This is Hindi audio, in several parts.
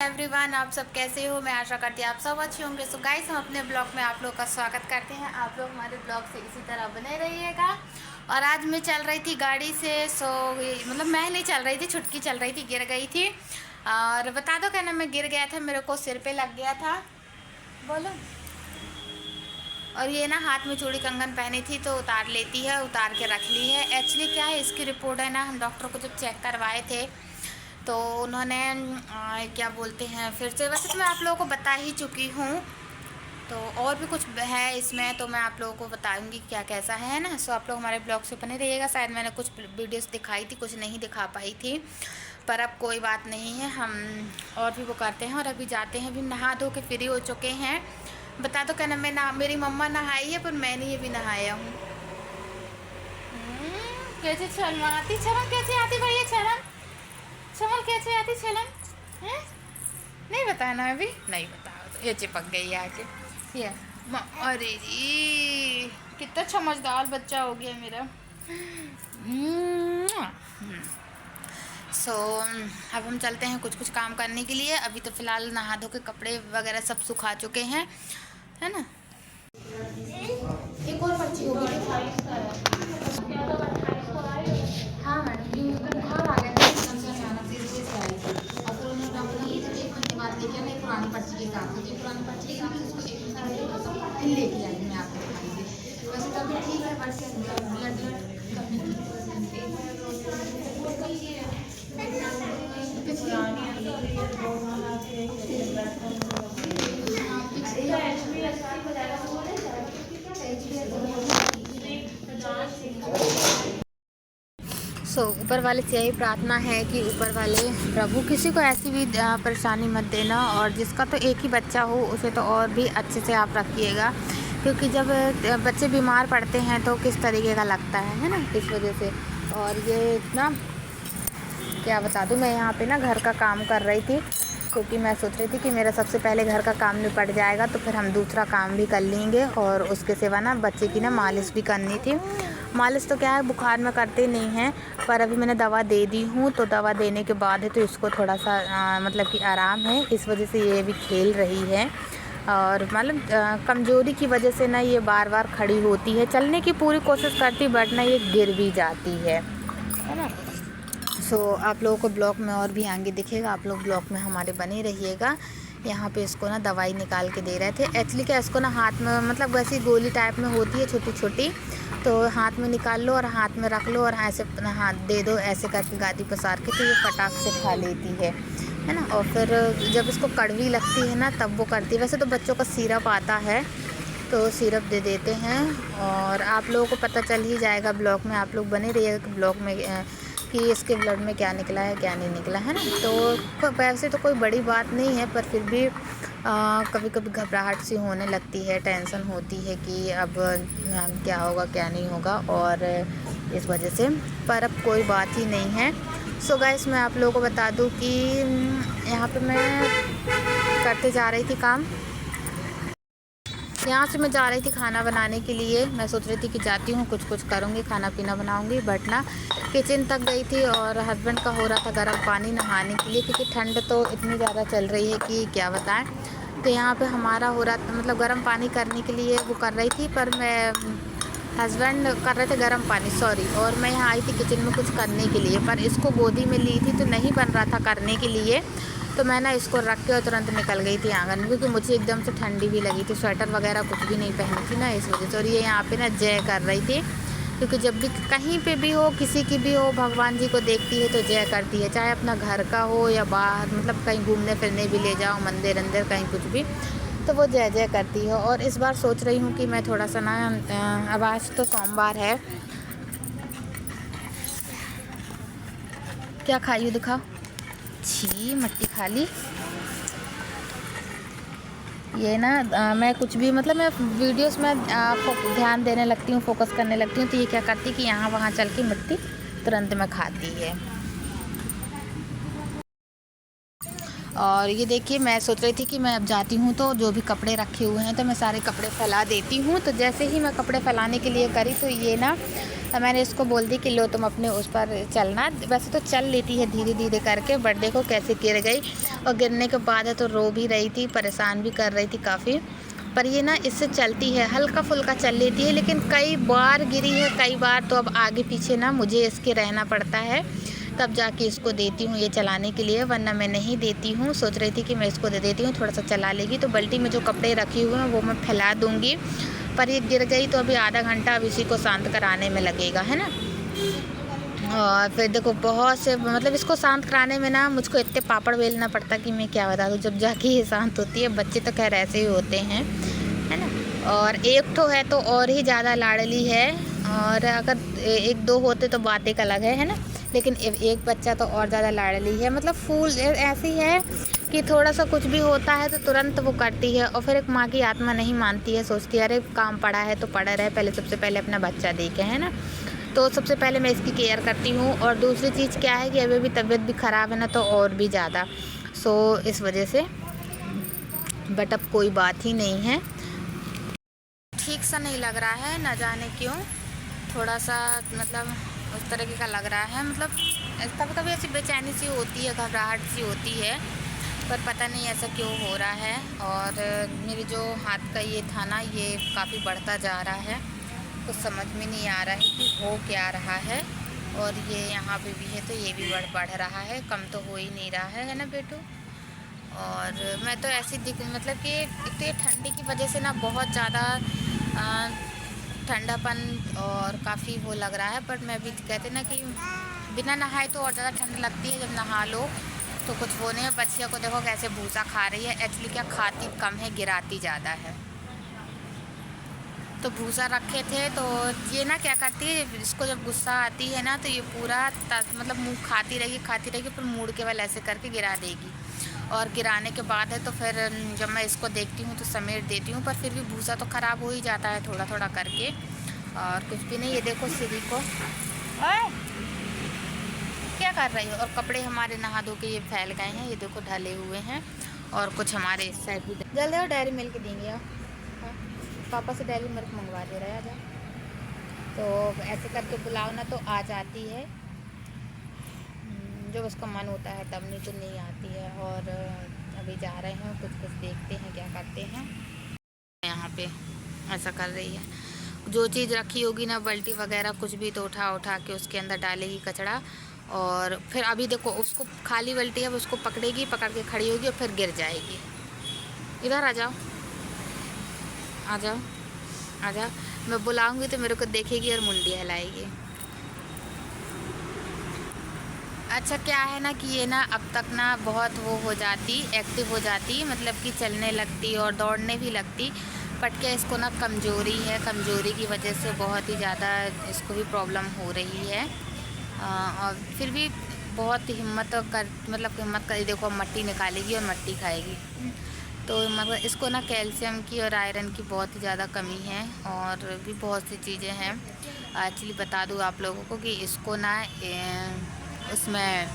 एवरीवन, आप सब कैसे हो। मैं आशा करती हूँ आप सब अच्छे होंगे। सो गाइस, हम अपने ब्लॉग में आप लोग का स्वागत करते हैं। आप लोग हमारे ब्लॉग से इसी तरह बने रहिएगा। और आज मैं चल रही थी गाड़ी से। मतलब मैं नहीं चल रही थी, छुटकी चल रही थी, गिर गई थी। और बता दो क्या ना, मैं गिर गया था, मेरे को सिर पे लग गया था। बोलो। और ये ना हाथ में चूड़ी कंगन पहनी थी तो उतार लेती है, उतार के रख ली है। एक्चुअली क्या है, इसकी रिपोर्ट है ना, हम डॉक्टर को जब चेक करवाए थे तो उन्होंने क्या बोलते हैं, फिर से वैसे तो मैं आप लोगों को बता ही चुकी हूँ। तो और भी कुछ है इसमें, तो मैं आप लोगों को बताऊंगी क्या कैसा है ना। सो आप लोग हमारे ब्लॉग से बने रहिएगा। शायद मैंने कुछ वीडियोस दिखाई थी, कुछ नहीं दिखा पाई थी, पर अब कोई बात नहीं है। हम और भी वो करते हैं और अभी जाते हैं। अभी नहा धो के फ्री हो चुके हैं। बता दो क्या ना, मेरी मम्मा नहाई है पर मैं नहीं अभी नहाया हूँ। कैसे शर्माती, शर्म कैसे आती भैया, शर्म शर्म कैसे आती, शर्म है? नहीं बताना, अभी नहीं बताओ तो ये चिपक गई आके। ये अरे जी, कितना समझदार बच्चा हो गया मेरा। सो अब हम चलते हैं कुछ कुछ काम करने के लिए। अभी तो फ़िलहाल नहा धो के कपड़े वगैरह सब सुखा चुके हैं, है ना। एक और पर्ची होगी। हाँ मैडम, बुखार आ गया था एकदम से अचानक से, इसलिए से आई थी। और फिर उन्होंने डॉक्टर ने 1 महीने बाद लेके आना, पुरानी पर्ची के हिसाब से। पुरानी पर्ची के हिसाब से उसको 1 महीना लगेगा, फिर लेके आई मैं आपको दिखाएंगे। वैसे तभी ठीक है, बट ब्लड कमी ऊपर वाले से यही प्रार्थना है कि ऊपर वाले प्रभु किसी को ऐसी भी परेशानी मत देना, और जिसका तो एक ही बच्चा हो उसे तो और भी अच्छे से आप रखिएगा, क्योंकि जब बच्चे बीमार पड़ते हैं तो किस तरीके का लगता है ना, इस वजह से। और ये इतना क्या बता दूँ, मैं यहाँ पे ना घर का काम कर रही थी, क्योंकि मैं सोच रही थी कि मेरा सबसे पहले घर का काम निपट जाएगा तो फिर हम दूसरा काम भी कर लेंगे। और उसके सिवा ना बच्चे की ना मालिश भी करनी थी। मालिश तो क्या है, बुखार में करते नहीं हैं, पर अभी मैंने दवा दे दी हूँ, तो दवा देने के बाद है तो इसको थोड़ा सा मतलब कि आराम है, इस वजह से ये भी खेल रही है। और मतलब कमज़ोरी की वजह से ना ये बार बार खड़ी होती है, चलने की पूरी कोशिश करती, बट ना ये गिर भी जाती है ना। सो आप लोगों को ब्लॉग में और भी आगे दिखेगा, आप लोग ब्लॉग में हमारे बने रहिएगा। यहाँ पे इसको ना दवाई निकाल के दे रहे थे। एक्चुअली क्या, इसको ना हाथ में, मतलब वैसी गोली टाइप में होती है छोटी छोटी, तो हाथ में निकाल लो और हाथ में रख लो और ऐसे हाथ दे दो, ऐसे करके गादी पसार के, तो ये फटाक से खा लेती है ना। और फिर जब इसको कड़वी लगती है ना तब वो करती है। वैसे तो बच्चों का सिरप आता है तो सिरप दे देते हैं, और आप लोगों को पता चल ही जाएगा ब्लॉग में। आप लोग बने रहिएगा ब्लॉग में कि इसके ब्लड में क्या निकला है क्या नहीं निकला है ना। तो वैसे तो कोई बड़ी बात नहीं है, पर फिर भी कभी कभी घबराहट सी होने लगती है, टेंशन होती है कि अब क्या होगा क्या नहीं होगा, और इस वजह से। पर अब कोई बात ही नहीं है। सो गाइस, मैं आप लोगों को बता दूं कि यहाँ पे मैं करते जा रही थी काम। यहाँ से मैं जा रही थी खाना बनाने के लिए। मैं सोच रही थी कि जाती हूँ, कुछ कुछ करूँगी, खाना पीना बनाऊँगी, बट ना किचन तक गई थी और हस्बैंड का हो रहा था गर्म पानी नहाने के लिए, क्योंकि ठंड तो इतनी ज़्यादा चल रही है कि क्या बताएं। तो यहाँ पे हमारा हो रहा था, मतलब गर्म पानी करने के लिए वो कर रही थी, पर मैं हस्बैंड कर रहे थे गर्म पानी, सॉरी। और मैं यहाँ आई थी किचन में कुछ करने के लिए, पर इसको गोदी में ली थी तो नहीं बन रहा था करने के लिए, तो मैं ना इसको रख के और तुरंत निकल गई थी आंगन में, क्योंकि मुझे एकदम से ठंडी भी लगी थी। स्वेटर वगैरह कुछ भी नहीं पहनी थी ना, इस वजह से। और ये यहाँ पे ना जय कर रही थी, क्योंकि जब भी कहीं पे भी हो, किसी की भी हो, भगवान जी को देखती है तो जय करती है, चाहे अपना घर का हो या बाहर, मतलब कहीं घूमने फिरने भी ले जाओ, मंदिर अंदर कहीं कुछ भी, तो वो जय जय करती है। और इस बार सोच रही हूँ कि मैं थोड़ा सा ना, अब आज तो सोमवार है, क्या खाई हो दिखाओ, छी मट्टी खा ली। ये ना मैं कुछ भी, मतलब मैं वीडियोस में ध्यान देने लगती हूँ, फोकस करने लगती हूँ, तो ये क्या करती कि यहाँ वहाँ चल के मिट्टी तुरंत में खाती है। और ये देखिए, मैं सोच रही थी कि मैं अब जाती हूँ तो जो भी कपड़े रखे हुए हैं तो मैं सारे कपड़े फैला देती हूँ। तो जैसे ही मैं कपड़े फैलाने के लिए करी तो ये ना, मैंने इसको बोल दी कि लो तुम अपने उस पर चलना। वैसे तो चल लेती है धीरे धीरे करके, बट देखो कैसे गिर गई। और गिरने के बाद है तो रो भी रही थी, परेशान भी कर रही थी काफ़ी। पर ये ना इससे चलती है, हल्का फुल्का चल लेती है, लेकिन कई बार गिरी है, कई बार। तो अब आगे पीछे ना मुझे इसके रहना पड़ता है, तब जाके इसको देती हूँ ये चलाने के लिए, वरना मैं नहीं देती हूँ। सोच रही थी कि मैं इसको दे देती हूँ, थोड़ा सा चला लेगी। तो बाल्टी में जो कपड़े रखे हुए हैं वो मैं फैला दूँगी। पर ये गिर गई तो अभी आधा घंटा अब इसी को शांत कराने में लगेगा, है ना। और फिर देखो बहुत से, मतलब इसको शांत कराने में ना मुझको इतने पापड़ बेलना पड़ता कि मैं क्या बता दूँ, जब जाके ये शांत होती है। बच्चे तो खैर ऐसे ही होते हैं, है ना। और एक तो है तो और ही ज़्यादा लाडली है, और अगर एक दो होते तो बात एक अलग है ना। लेकिन एक बच्चा तो और ज़्यादा लाडली है, मतलब फूल ऐसी है कि थोड़ा सा कुछ भी होता है तो तुरंत वो करती है। और फिर एक माँ की आत्मा नहीं मानती है, सोचती है अरे काम पड़ा है तो पड़ा रहे, पहले सबसे पहले अपना बच्चा देखे, है ना। तो सबसे पहले मैं इसकी केयर करती हूँ। और दूसरी चीज़ क्या है कि अभी भी तबीयत भी ख़राब है ना, तो और भी ज़्यादा, सो इस वजह से। बट अब कोई बात ही नहीं है, ठीक सा नहीं लग रहा है, ना जाने क्यों, थोड़ा सा मतलब उस तरीके का लग रहा है। मतलब कभी कभी ऐसी बेचैनी सी होती है, घबराहट सी होती है, पर पता नहीं ऐसा क्यों हो रहा है। और मेरे जो हाथ का ये था ना, ये काफ़ी बढ़ता जा रहा है, कुछ समझ में नहीं आ रहा है कि हो क्या रहा है। और ये यहाँ पे भी है तो ये भी बढ़ रहा है, कम तो हो ही नहीं रहा है ना बेटू। और मैं तो ऐसी मतलब कि एक तो ये ठंडी की वजह से ना बहुत ज़्यादा ठंडापन और काफ़ी वो लग रहा है। बट मैं भी कहते ना कि बिना नहाए तो और ज़्यादा ठंड लगती है, जब नहा लो तो कुछ वो नहीं है। बच्चियों को देखो कैसे भूसा खा रही है, एक्चुअली क्या खाती कम है, गिराती ज़्यादा है। तो भूसा रखे थे तो ये ना क्या करती है, इसको जब गुस्सा आती है ना तो ये पूरा मतलब मुँह खाती रहेगी फिर मुड़ के वाल ऐसे करके गिरा देगी। और गिराने के बाद है तो फिर जब मैं इसको देखती हूँ तो समेट देती हूँ, पर फिर भी भूसा तो ख़राब हो ही जाता है थोड़ा थोड़ा करके। और कुछ भी नहीं, ये देखो सीढ़ी को क्या कर रही है। और कपड़े हमारे नहा धो के ये फैल गए हैं, ये देखो ढले हुए हैं। और कुछ हमारे इस साइड भी जल्दी और डायरी मिल्क देंगे आप, पापा से डेयरी मिल्क मंगवा दे रहे हैं आजा। तो ऐसे करके बुलाओ ना तो आ जाती है, जब उसका मन होता है तब, नहीं तो नहीं आती है। और अभी जा रहे हैं, कुछ देखते हैं क्या करते हैं। यहाँ पे ऐसा कर रही है, जो चीज़ रखी होगी ना बाल्टी वगैरह कुछ भी तो उठा के उसके अंदर डालेगी कचरा। और फिर अभी देखो उसको खाली बाल्टी है, उसको पकड़ेगी, पकड़ के खड़ी होगी और फिर गिर जाएगी। इधर आ जाओ, आ जाओ, आ जाओ। मैं बुलाऊंगी तो मेरे को देखेगी और मुंडी हिलाएगी। अच्छा क्या है ना कि ये ना अब तक ना बहुत वो हो जाती, एक्टिव हो जाती, मतलब कि चलने लगती और दौड़ने भी लगती। बट क्या इसको ना कमज़ोरी है, कमज़ोरी की वजह से बहुत ही ज़्यादा इसको भी प्रॉब्लम हो रही है। और फिर भी बहुत हिम्मत कर, मतलब हिम्मत कर, देखो मट्टी निकालेगी और मट्टी खाएगी। तो मतलब इसको ना कैल्शियम की और आयरन की बहुत ही ज़्यादा कमी है, और भी बहुत सी चीज़ें हैं। एक्चुअली बता दूँ आप लोगों को कि इसको ना उसमें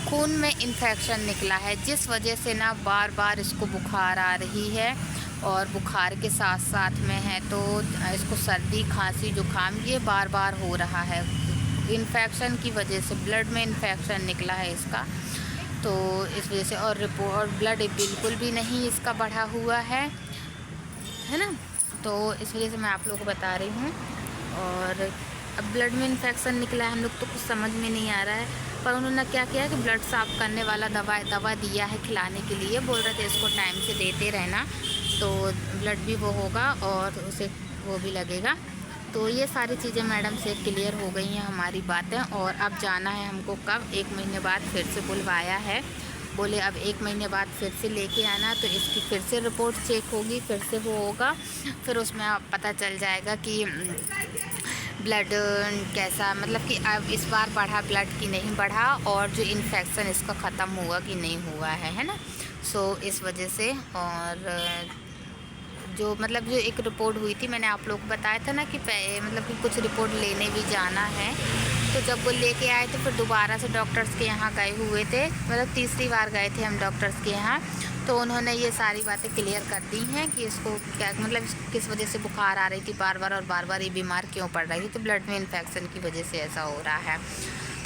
खून में इन्फेक्शन निकला है, जिस वजह से ना बार बार इसको बुखार आ रही है। और बुखार के साथ साथ में है तो इसको सर्दी खांसी जुकाम ये बार बार हो रहा है, इन्फेक्शन की वजह से। ब्लड में इन्फेक्शन निकला है इसका, तो इस वजह से। और रिपोर्ट ब्लड बिल्कुल भी नहीं इसका बढ़ा हुआ है ना। तो इस वजह से मैं आप लोगों को बता रही हूँ। और अब ब्लड में इन्फेक्शन निकला है, हम लोग तो कुछ समझ में नहीं आ रहा है। पर उन्होंने क्या किया कि ब्लड साफ़ करने वाला दवा दिया है खिलाने के लिए, बोल रहे थे इसको टाइम से देते रहना तो ब्लड भी वो होगा और उसे वो भी लगेगा। तो ये सारी चीज़ें मैडम से क्लियर हो गई हैं हमारी बातें। और अब जाना है हमको कब, 1 महीने बाद फिर से बुलवाया है, बोले अब 1 महीने बाद फिर से लेके आना, तो इसकी फिर से रिपोर्ट चेक होगी, फिर से वो होगा, फिर उसमें आप पता चल जाएगा कि ब्लड कैसा, मतलब कि अब इस बार बढ़ा ब्लड कि नहीं बढ़ा, और जो इन्फेक्शन इसका ख़त्म हुआ कि नहीं हुआ है ना। सो इस वजह से। और जो मतलब जो एक रिपोर्ट हुई थी, मैंने आप लोग को बताया था ना कि मतलब कि कुछ रिपोर्ट लेने भी जाना है, तो तो जब वो लेके आए थे फिर दोबारा से डॉक्टर्स के यहाँ गए हुए थे, मतलब तीसरी बार गए थे हम डॉक्टर्स के यहाँ। तो उन्होंने ये सारी बातें क्लियर कर दी हैं कि इसको क्या मतलब किस वजह से बुखार आ रही थी बार बार और बार बार ये बीमार क्यों पड़ रही थी। तो ब्लड में इन्फेक्शन की वजह से ऐसा हो रहा है।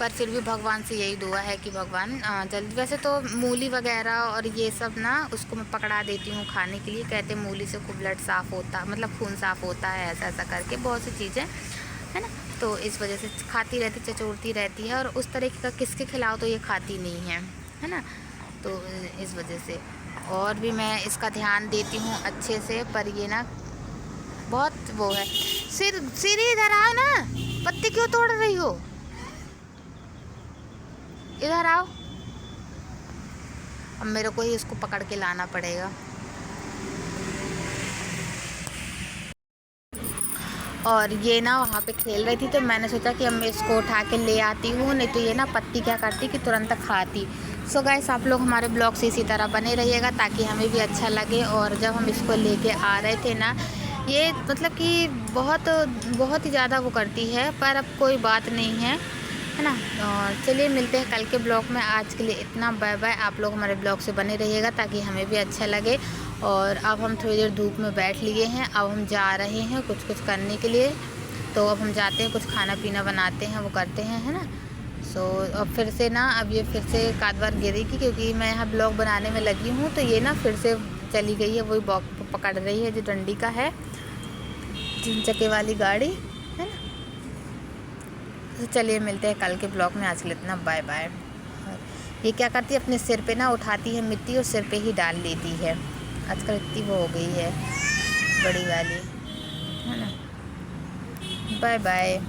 पर फिर भी भगवान से यही दुआ है कि भगवान जल्दी। वैसे तो मूली वगैरह और ये सब ना उसको मैं पकड़ा देती हूँ खाने के लिए। कहते मूली से खूब ब्लड साफ़ होता, मतलब खून साफ़ होता है, ऐसा ऐसा करके बहुत सी चीज़ें है ना। तो इस वजह से खाती रहती, चचोड़ती रहती है। और उस तरीके का किसके खिलाओ तो ये खाती नहीं है ना। तो इस वजह से और भी मैं इसका ध्यान देती हूँ अच्छे से। पर ये ना बहुत वो है। सिर इधर आओ ना, पत्ती क्यों तोड़ रही हो, इधर आओ। अब मेरे को ही इसको पकड़ के लाना पड़ेगा। और ये ना वहाँ पे खेल रही थी तो मैंने सोचा कि अब मैं इसको उठा के ले आती हूँ, नहीं तो ये ना पत्ती क्या करती कि तुरंत खाती। सो गाइस आप लोग हमारे ब्लॉग से इसी तरह बने रहिएगा ताकि हमें भी अच्छा लगे। और जब हम इसको लेके आ रहे थे ना, ये मतलब कि बहुत ही ज़्यादा वो करती है, पर अब कोई बात नहीं है ना। और चलिए मिलते हैं कल के ब्लॉग में। आज के लिए इतना, बाय बाय। आप लोग हमारे ब्लॉग से बने रहिएगा ताकि हमें भी अच्छा लगे। और अब हम थोड़ी देर धूप में बैठ लिए हैं, अब हम जा रहे हैं कुछ करने के लिए। तो अब हम जाते हैं, कुछ खाना पीना बनाते हैं, वो करते हैं, है ना। सो अब फिर से ना, अब ये फिर से एक आध बार गिरेगी क्योंकि मैं यहाँ ब्लॉग बनाने में लगी हूँ। तो ये ना फिर से चली गई है, वही बॉक पकड़ रही है जो डंडी का है, 3 चक्के वाली गाड़ी, है ना। तो चलिए मिलते हैं कल के ब्लॉग में। आज के लिए इतना, बाय बाय। ये क्या करती है, अपने सिर पे ना उठाती है मिट्टी और सिर पे ही डाल लेती है। आजकल इतनी वो हो गई है बड़ी वाली, है ना। Bye bye.